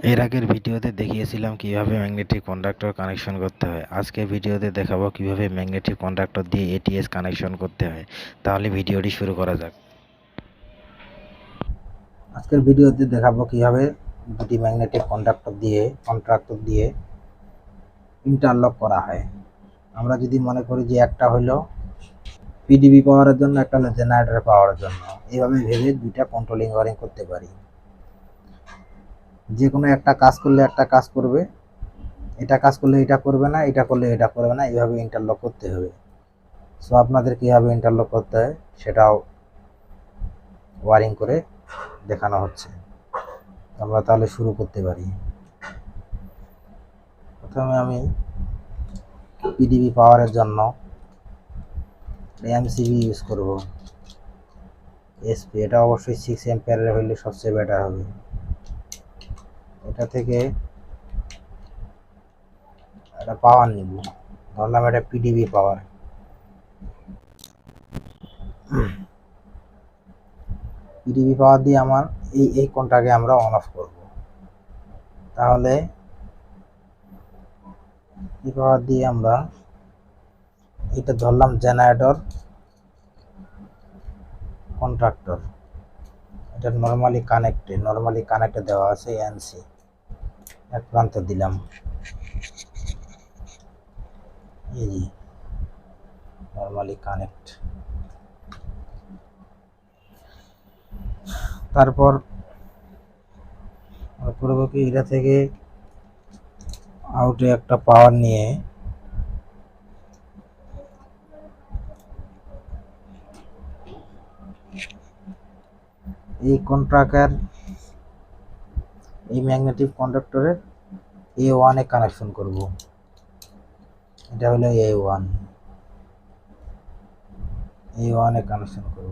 এর আগের ভিডিওতে দেখিয়েছিলাম কিভাবে ম্যাগনেটিক কন্ডাক্টর কানেকশন করতে হয়। আজকের ভিডিওতে দেখাবো কিভাবে ম্যাগনেটিক কন্ডাক্টর দিয়ে এটিএস কানেকশন করতে হয়। তাহলে ভিডিওটি শুরু করা যাক। আজকের ভিডিওতে দেখাবো কিভাবে দুটি ম্যাগনেটিক কন্ট্রাক্টর দিয়ে ইন্টারলক করা হয়। আমরা যদি মনে করি যে একটা হলো পিডিবি পাওয়ারের জন্য, একটা হলো জেনারেটর পাওয়ারের জন্য, এইভাবে ভেবে দুইটা কন্ট্রোলিং ওয়ারিং করতে পারি। যে কোনো একটা কাজ করলে একটা কাজ করবে, এটা কাজ করলে এটা করবে না, এটা করলে এটা করবে না, এইভাবে ইন্টারলক করতে হবে। সো আপনাদের কীভাবে ইন্টারলক করতে হয় সেটাও ওয়ারিং করে দেখানো হচ্ছে। আমরা তাহলে শুরু করতে পারি। প্রথমে আমি পিডিবি পাওয়ারের জন্য এমসিবি ইউজ করব। এসপি এটা অবশ্যই 6 অ্যাম্পিয়ারের হলে সবচেয়ে বেটার হবে। এটা থেকে একটা পাওয়ার নিব, ধরলাম এটা পিডিবি পাওয়ার। পিডিবি পাওয়ার দিয়ে আমার এই কোনটাকে আমরা অন অফ করব। তাহলে এই পাওয়ার দিয়ে আমরা এটা ধরলাম জেনারেটর কন্ট্রাক্টর, এটা নর্মালি কানেক্টে দেওয়া আছে এনসি। এক প্রান্ত দিলাম, এই নর্মালি কানেক্ট। তারপর করবো কি, এটা থেকে আউটে একটা পাওয়ার নিয়ে এই ম্যাগনেটিক কন্ডাক্টরের A1 এ কানেকশন করব। এটা হলো A1 এ কানেকশন করব।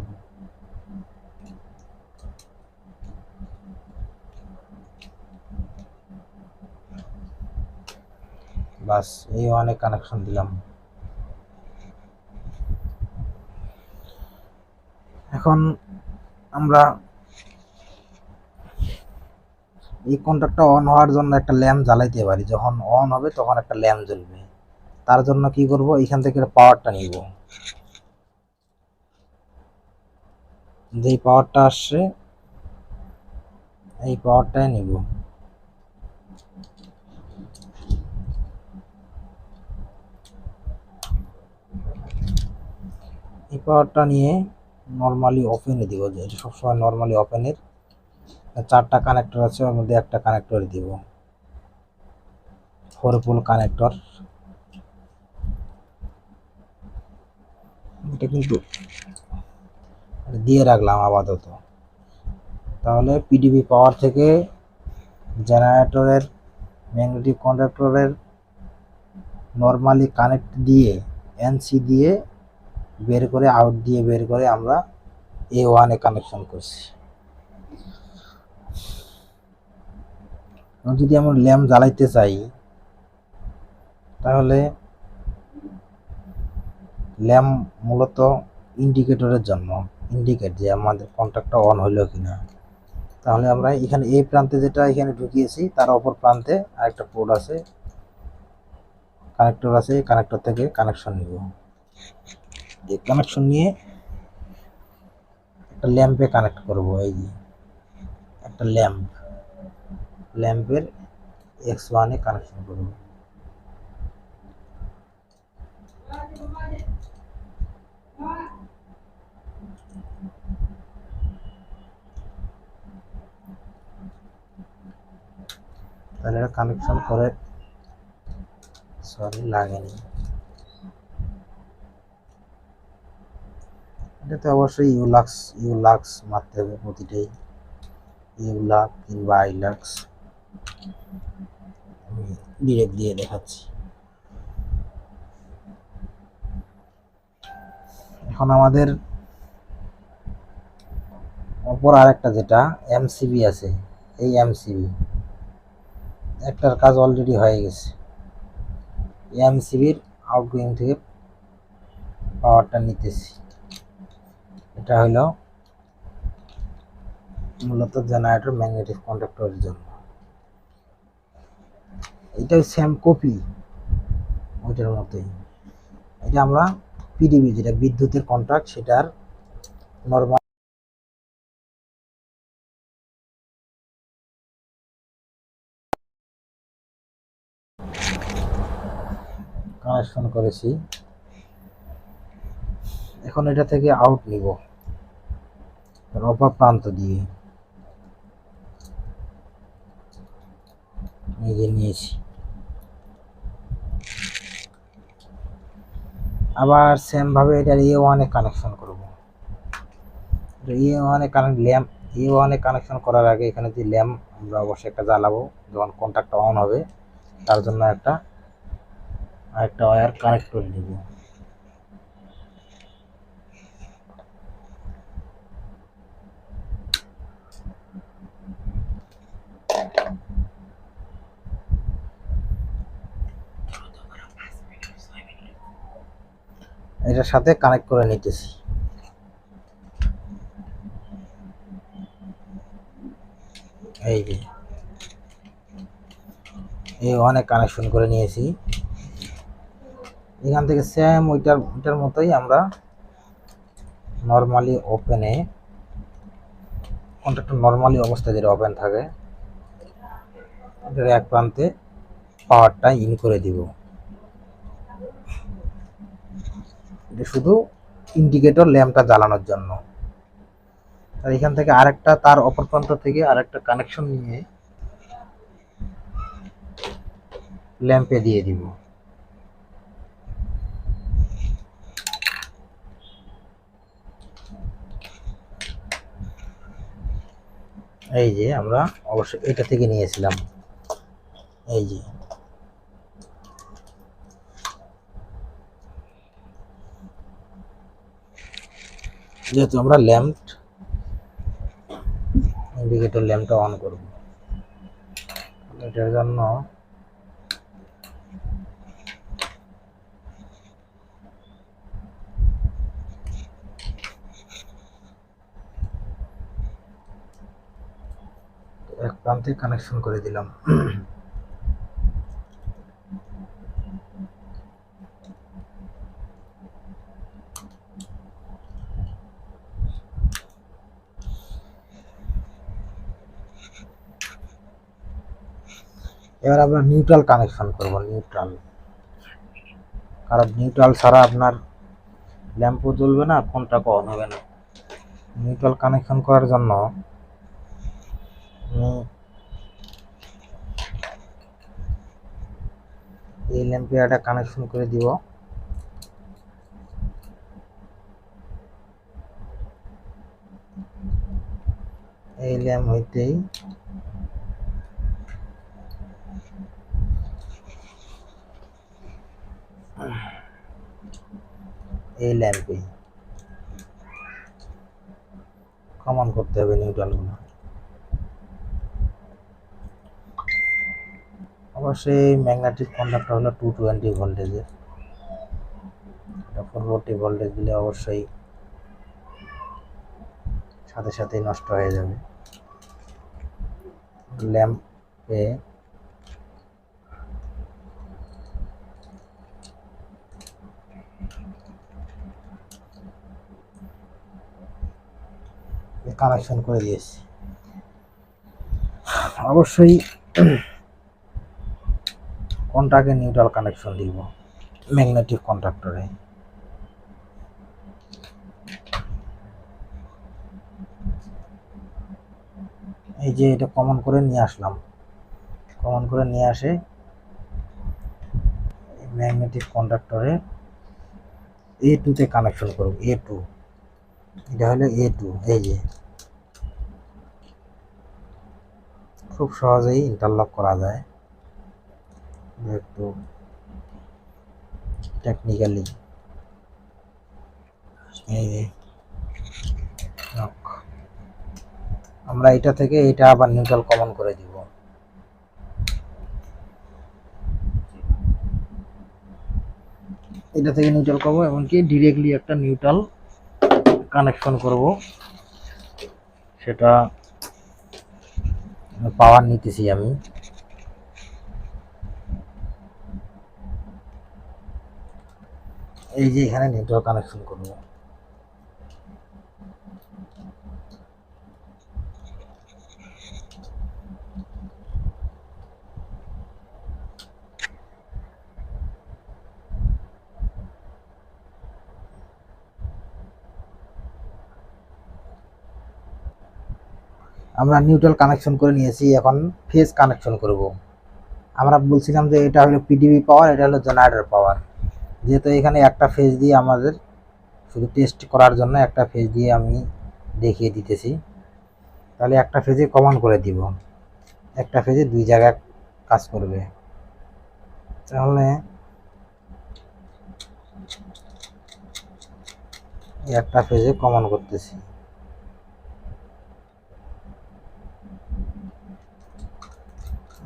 বাস A1 এ কানেকশন দিলাম। এখন আমরা এই কন্ট্রাক্টটা অন হওয়ার জন্য একটা ল্যাম্প জ্বালাইতে পারি। যখন অন হবে তখন একটা ল্যাম্প জ্বলবে। তার জন্য কি করব, এখান থেকে পাওয়ারটা নিব। যেই পাওয়ারটা আসছে এই পাওয়ারটাই নিব। এই পাওয়ারটা নিয়ে নর্মালি ওপেনে দিব, যে এটা সবসময় নর্মালি ওপেনের। 4টা কানেক্টর আছে, ওর মধ্যে একটা কানেক্টর দিব, 4 পোল কানেক্টর। এটা কিন্তু দিয়ে রাখলাম আপাতত। তাহলে পিডিবি পাওয়ার থেকে জেনারেটরের ম্যাগনেটিক কন্ডাক্টরের নর্মালি কানেক্ট দিয়ে এনসি দিয়ে বের করে, আউট দিয়ে বের করে আমরা A1 এ কানেকশন করছি। যদি আমরা ল্যাম্প জ্বালাইতে চাই, তাহলে ল্যাম্প মূলত ইন্ডিকেটরের জন্য, ইন্ডিকেট যে আমাদের কন্ট্যাক্টটা অন হইল কিনা। তাহলে আমরা এখানে এই প্রান্তে যেটা এখানে ঢুকিয়েছি তার অপর প্রান্তে আরেকটা পোর্ট আছে, কানেক্টর আছে। এই কানেক্টর থেকে কানেকশন নিব। এই কানেকশন নিয়ে একটা ল্যাম্পে কানেক্ট করব। এই যে একটা ল্যাম্পের X1 এ কানেকশন করব। তাহলে এটা কানেকশন করে, সরি লাগেনি, এটাতে অবশ্যই ইউলাক্স মারতে হবে প্রতিটাই, ইউলাক কিংবা আইলাক্স। আমি ডিরেক্ট দিয়ে দেখাচ্ছি। এখন আমাদের অপর আরেকটা যেটা এমসিবি আছে, এই এমসিবি একটার কাজ অলরেডি হয়ে গেছে। এমসিবির আউটগোয়িং থেকে পাওয়ারটা নিতেছি। এটা হলো মূলত জেনারেটর ম্যাগনেটিক কন্ডাক্টরের জন্য। এটাও সেম কপি ওইটার মতোই। এটা আমরা পিডিবি যেটা বিদ্যুতের কন্ট্রাক্ট সেটার নরমাল কানেকশন করেছি। এখন এটা থেকে আউট নিব অপর প্রান্ত দিয়ে, এই যে নিয়েছি। আবার সেম ভাবে এটার A1 এ কানেকশন করব। A1 এ কানেক্ট ল্যাম্প A1 এ কানেকশন করার আগে এখানে যে ল্যাম্প আমরা অবশ্যই একটা জ্বালাবো যখন কন্ট্যাক্টটা অন হবে, তার জন্য আরেকটা ওয়্যার কানেক্ট করে নিব। এটার সাথে কানেক্ট করে নিতেছি। এই যে A1 এ কানেকশন করে নিয়েছি। এখান থেকে সেম ওইটার মতোই আমরা নর্মালি ওপেনে, কন্ট্রাক্টর নর্মালি অবস্থায় যেটা ওপেন থাকে এটার এক প্রান্তে পাওয়ারটা ইন করে দিব। এটা শুধু ইন্ডিকেটর ল্যাম্পটা জ্বালানোর জন্য। আর এখান থেকে আরেকটা তার অপর প্রান্ত থেকে আরেকটা কানেকশন নিয়ে ল্যাম্পে দিয়ে দিব। এই যে আমরা অবশ্যই এটা থেকে নিয়েছিলাম। এই যে যেহেতু আমরা ল্যাম্প ইন্ডিকেটর ল্যাম্পটা অন করব, এটার জন্য এক প্রান্তে কানেকশন করে দিলাম। এবার আমরা নিউট্রাল কানেকশন করব। নিউট্রাল, কারণ নিউট্রাল ছাড়া আপনার ল্যাম্পও জ্বলবে না, ফোনটাও অন হবে না। নিউট্রাল কানেকশন করার জন্য এই ল্যাম্পে একটা কানেকশন করে দিব। এই ল্যাম্প হইতেই এই ল্যাম্পে কমন করতে হবে নিউট্রালগুলো। অবশ্যই ম্যাগনেটিক কন্ডাক্টর হলো 220 ভোল্টেজের। 440 ভোল্টেজ দিলে অবশ্যই সাথে সাথেই নষ্ট হয়ে যাবে। ল্যাম্পে কানেকশন করে দিয়েছি। অবশ্যই কোনটাকে নিউট্রাল কানেকশন দিব ম্যাগনেটিক কন্ডাক্টরে। এই যে এটা কমন করে নিয়ে আসলাম। কমন করে নিয়ে আসে ম্যাগনেটিক কন্ডাক্টরে A2 তে কানেকশন করব। A2, এটা হলো A2। এই যে খুব সহজেই ইন্টারলক করা যায় একটু টেকনিক্যালি। এই যে আমরা এটা থেকে এটা আবার নিউট্রাল কমন করে দিব। এটা থেকে নিউট্রাল করবো, এমনকি ডিরেক্টলি একটা নিউট্রাল কানেকশন করব। সেটা পাওয়ার নিতেছি আমি। এই যে এখানে নেটওয়ার্ক কানেকশন করব। আমরা নিউট্রাল কানেকশন করে নিয়েছি, এখন ফেজ কানেকশন করব। আমরা বলছিলাম যে এটা হলো পিডিবি পাওয়ার, এটা হলো জেনারেটর পাওয়ার। যেহেতু এখানে একটা ফেজ দিয়ে আমাদের শুধু টেস্ট করার জন্য একটা ফেজ দিয়ে আমি দেখিয়ে দিতেছি, তাহলে একটা ফেজে কমন করে দিব, একটা ফেজে দুই জায়গায় কাজ করবে। তাহলে একটা ফেজে কমন করতেছি।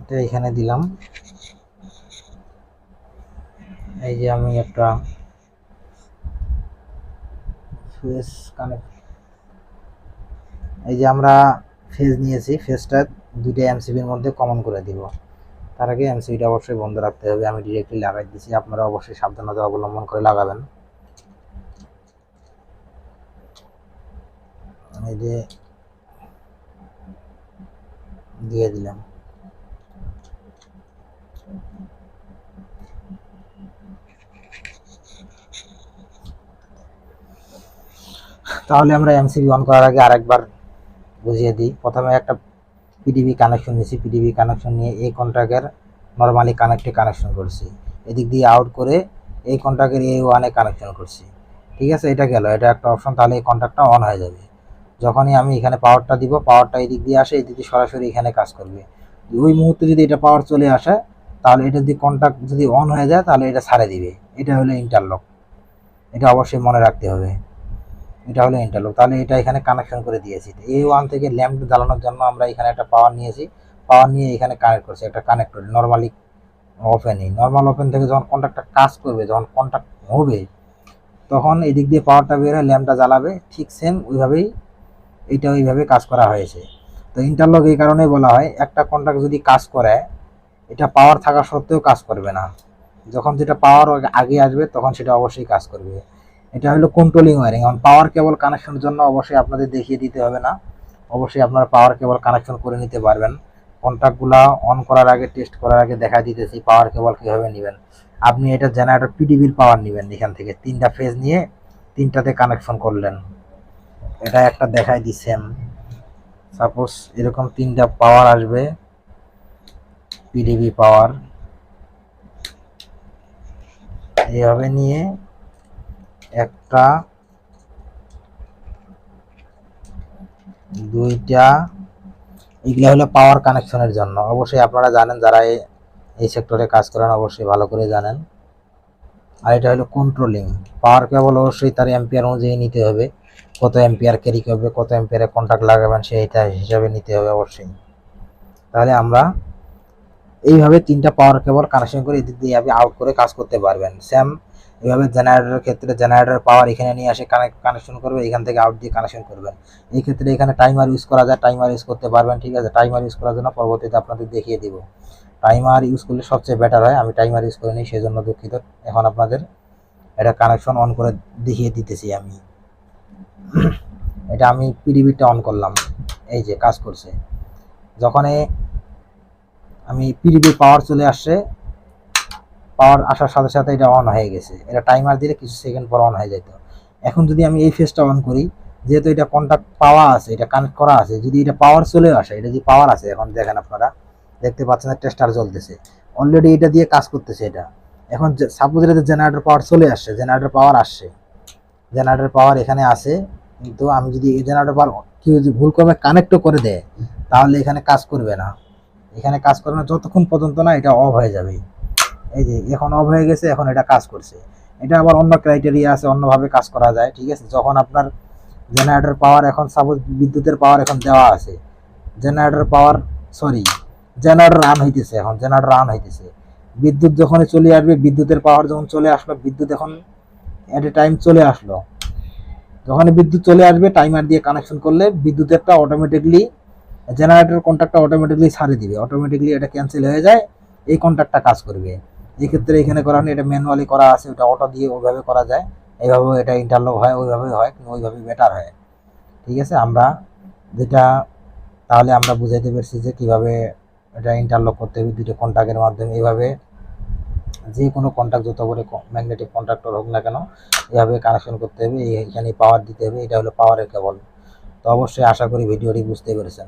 এটা এখানে দিলাম। এই যে আমি একটা ফেজ কানেক্ট, এই যে আমরা ফেজ নিয়েছি, ফেজটা দুইটা এমসিবির মধ্যে কমন করে দিব। তার আগে এমসিবিটা অবশ্যই বন্ধ রাখতে হবে। আমি ডিরেক্টলি লাগাই দিচ্ছি, আপনারা অবশ্যই সাবধানতা অবলম্বন করে লাগাবেন। এই যে দিয়ে দিলাম। তাহলে আমরা এমসিবি অন করার আগে আরেকবার বুঝিয়ে দিই। প্রথমে একটা পিডিবি কানেকশন নিয়েছি, পিডিবি কানেকশন নিয়ে এই কন্ট্রাক্টের নর্মালি কানেকশন করছি, এদিক দিয়ে আউট করে এই কন্ট্রাক্টের এই ওয়ানে কানেকশন করছি। ঠিক আছে, এটা গেল, এটা একটা অপশন। তাহলে এই কন্ট্রাক্টটা অন হয়ে যাবে। যখনই আমি এখানে পাওয়ারটা দিব, পাওয়ারটা এই দিক দিয়ে আসে, এই দিক দিয়ে সরাসরি এখানে কাজ করবে। ওই মুহূর্তে যদি এটা পাওয়ার চলে আসে, তাহলে এটা যদি কন্ট্রাক্ট যদি অন হয়ে যায়, তাহলে এটা ছাড়ে দিবে। এটা হলো ইন্টারলক, এটা অবশ্যই মনে রাখতে হবে। এটা হলো ইন্টারলক। তাহলে এটা এখানে কানেকশন করে দিয়েছি। এই ওয়ান থেকে ল্যাম্প জ্বালানোর জন্য আমরা এখানে একটা পাওয়ার নিয়েছি, পাওয়ার নিয়ে এখানে কানেক্ট করছি একটা কানেক্টর নর্মালি ওপেনই। নর্মাল ওপেন থেকে যখন কন্ট্রাক্টটা কাজ করবে, যখন কন্ট্রাক্ট হবে, তখন এই দিক দিয়ে পাওয়ারটা বের হয়ে ল্যাম্পটা জ্বালাবে। ঠিক সেম ওইভাবেই এইটা ওইভাবে কাজ করা হয়েছে। তো ইন্টারলক এই কারণেই বলা হয়, একটা কন্ট্রাক্ট যদি কাজ করে, এটা পাওয়ার থাকা সত্ত্বেও কাজ করবে না। যখন যেটা পাওয়ার আগে আসবে, তখন সেটা অবশ্যই কাজ করবে। এটা হলো কন্ট্রোলিং ওয়ারিং। এখন পাওয়ার কেবল কানেকশনের জন্য অবশ্যই আপনাদের দেখিয়ে দিতে হবে না, অবশ্যই আপনারা পাওয়ার কেবল কানেকশন করে নিতে পারবেন। কন্ট্রাক্টগুলো অন করার আগে, টেস্ট করার আগে দেখা দিতেছি পাওয়ার কেবল কীভাবে নেবেন। আপনি এটা জেনারেটর পিডিবির পাওয়ার নেবেন, এখান থেকে তিনটা ফেজ নিয়ে তিনটাতে কানেকশন করলেন। এটা একটা দেখাই দিচ্ছেন, সাপোজ এরকম তিনটা পাওয়ার আসবে, পিডিবি পাওয়ার এইভাবে নিয়ে একটা, দুইটা, এগুলো হলো পাওয়ার কানেকশনের জন্য। অবশ্যই আপনারা জানেন, যারা এই সেক্টরে কাজ করেন অবশ্যই ভালো করে জানেন। আর এটা হলো কন্ট্রোলিং। পাওয়ার কেবল অবশ্যই তার এম্পিয়ার অনুযায়ী নিতে হবে, কত এম্পিয়ার ক্যারি করবে, কত এম্পিয়ারে কন্ট্যাক্ট লাগাবেন সেইটা হিসাবে নিতে হবে অবশ্যই। তাহলে আমরা এইভাবে তিনটা পাওয়ার কেবল কানেকশন করে এদিক দিয়ে আপনি আউট করে কাজ করতে পারবেন। সেম এইভাবে জেনারেটরের ক্ষেত্রে জেনারেটর পাওয়ার এখানে নিয়ে আসে কানেকশন করবে, এখান থেকে আউট দিয়ে কানেকশন করবেন। এই ক্ষেত্রে এখানে টাইমার ইউজ করা যায়, টাইমার ইউজ করতে পারবেন। ঠিক আছে, টাইমার ইউজ করার জন্য পরবর্তীতে আপনাদের দেখিয়ে দিব। টাইমার ইউজ করলে সবচেয়ে বেটার হয়, আমি টাইমার ইউজ করে নিই, সেই জন্য দুঃখিত। এখন আপনাদের এটা কানেকশন অন করে দেখিয়ে দিতেছি আমি। এটা আমি পিডিবিটা অন করলাম, এই যে কাজ করছে। যখন আমি পিডিবি পাওয়ার চলে আসছে, পাওয়ার আসার সাথে সাথে এটা অন হয়ে গেছে। এটা টাইমার দিলে কিছু সেকেন্ড পর অন হয়ে যেত। এখন যদি আমি এই ফেজটা অন করি, যেহেতু এটা কন্ট্যাক্ট পাওয়া আছে, এটা কানেক্ট করা আছে, যদি এটা পাওয়ার চলে আসে, এটা যদি পাওয়ার আছে, এখন দেখেন আপনারা দেখতে পাচ্ছেন টেস্টার জ্বলতেছে, অলরেডি এটা দিয়ে কাজ করতেছে। এটা এখন সাপোজ এটা জেনারেটর পাওয়ার চলে আসছে, জেনারেটর পাওয়ার আসছে, জেনারেটর পাওয়ার এখানে আসে, কিন্তু আমি যদি এই জেনারেটর পাওয়ার কেউ যদি ভুল করে কানেক্টও করে দেয়, তাহলে এখানে কাজ করবে না। এখানে কাজ করবে না যতক্ষণ পর্যন্ত না এটা অফ হয়ে যাবে। এই যে এখন অফ হয়ে গেছে, এখন এটা কাজ করছে। এটা আবার অন্য ক্রাইটেরিয়া আছে, অন্যভাবে কাজ করা যায়। ঠিক আছে, যখন আপনার জেনারেটর পাওয়ার, এখন সাপোজ বিদ্যুতের পাওয়ার এখন দেওয়া আছে, জেনারেটর পাওয়ার জেনারেটর রান হইতেছে, এখন জেনারেটর রান হইতেছে, বিদ্যুৎ যখনই চলে আসবে, বিদ্যুতের পাওয়ার যখন চলে আসলো, বিদ্যুৎ এখন এট এ টাইম চলে আসলো, যখনই বিদ্যুৎ চলে আসবে টাইমার দিয়ে কানেকশন করলে বিদ্যুতেরটা অটোমেটিকলি, জেনারেটর কন্ট্রাক্টটা অটোমেটিকলি ছাড়ে দিবে, অটোমেটিকলি এটা ক্যান্সেল হয়ে যায়, এই কন্ট্রাক্টটা কাজ করবে। এক্ষেত্রে এখানে করা এটা ম্যানুয়ালি করা আছে, ওটা অটো দিয়ে ওইভাবে করা যায়, এইভাবে এটা ইন্টারলক হয়, ওইভাবে হয়, কিন্তু ওইভাবে বেটার হয়। ঠিক আছে, আমরা যেটা তাহলে আমরা বুঝাইতে পারছি যে কিভাবে এটা ইন্টারলক করতে হবে দুটো কন্ট্যাক্টের মাধ্যমে। এইভাবে যে কোনো কন্ট্যাক্ট যত করে ম্যাগনেটিক কন্ট্রাক্টর হোক না কেন এভাবে কানেকশন করতে হবে, এইখানে পাওয়ার দিতে হবে, এটা হলো পাওয়ারের কেবল। তো অবশ্যই আশা করি ভিডিওটি বুঝতে পেরেছেন।